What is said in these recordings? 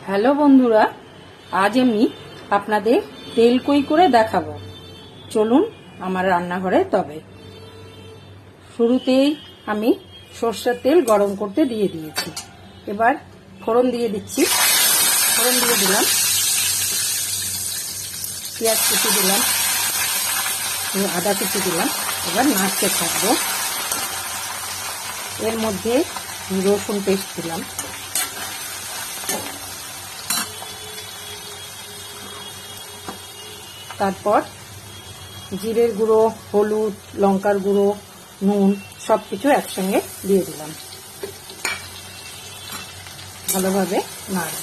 Hello বন্ধুরা, আজ আমি আপনাদের তেল কই করে দেখাবো। চলুন আমার রান্নাঘরে। তবে শুরুতেই আমি সরষের তেল গরম করতে দিয়ে দিয়েছি। এবার ফোড়ন দিয়ে দিচ্ছি। ফোড়ন দিয়ে দিলাম, পেঁয়াজ কুচি দিলাম, আদা কুচি দিলাম। এবার নাড়তে থাকবো। এর মধ্যে রসুন পেস্ট দিলাম, তারপর জিরের গুঁড়ো, হলুদ, লঙ্কার গুঁড়ো, নুন সবকিছু একসঙ্গে দিয়ে দিলাম। ভালোভাবে নাড়ব।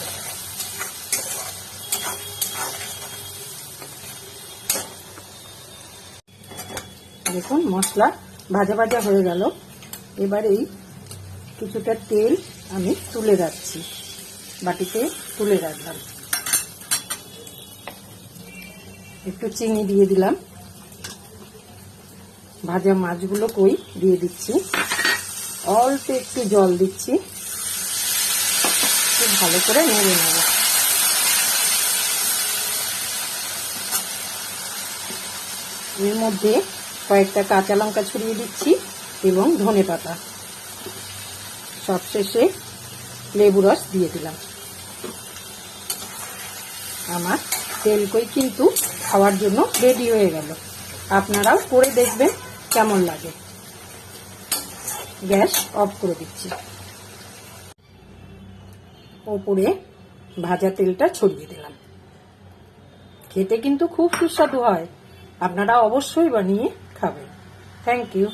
দেখুন মশলা ভাজা ভাজা হয়ে গেল। এবার এই কিছুটা তেল আমি তুলে রাখছি, বাটিতে তুলে রাখলাম। একটু চিনি দিয়ে দিলাম। ভাজা মাছগুলো কই দিয়ে দিচ্ছি। অল্প একটু জল দিচ্ছি। খুব ভালো করে নেড়ে নেব। এর মধ্যে কয়েকটা কাঁচা লঙ্কা ছড়িয়ে দিচ্ছি এবং ধনেপাতা। সবশেষে লেবু রস দিয়ে দিলাম। আমার তেল কই কিন্তু খাওয়ার জন্য রেডি হয়ে গেল। আপনারাও করে দেখবেন কেমন লাগে। গ্যাস অফ করে দিচ্ছি। ওপরে ভাজা তেলটা ছড়িয়ে দিলাম। খেতে কিন্তু খুব সুস্বাদু হয়। আপনারা অবশ্যই বানিয়ে খাবেন। Thank you.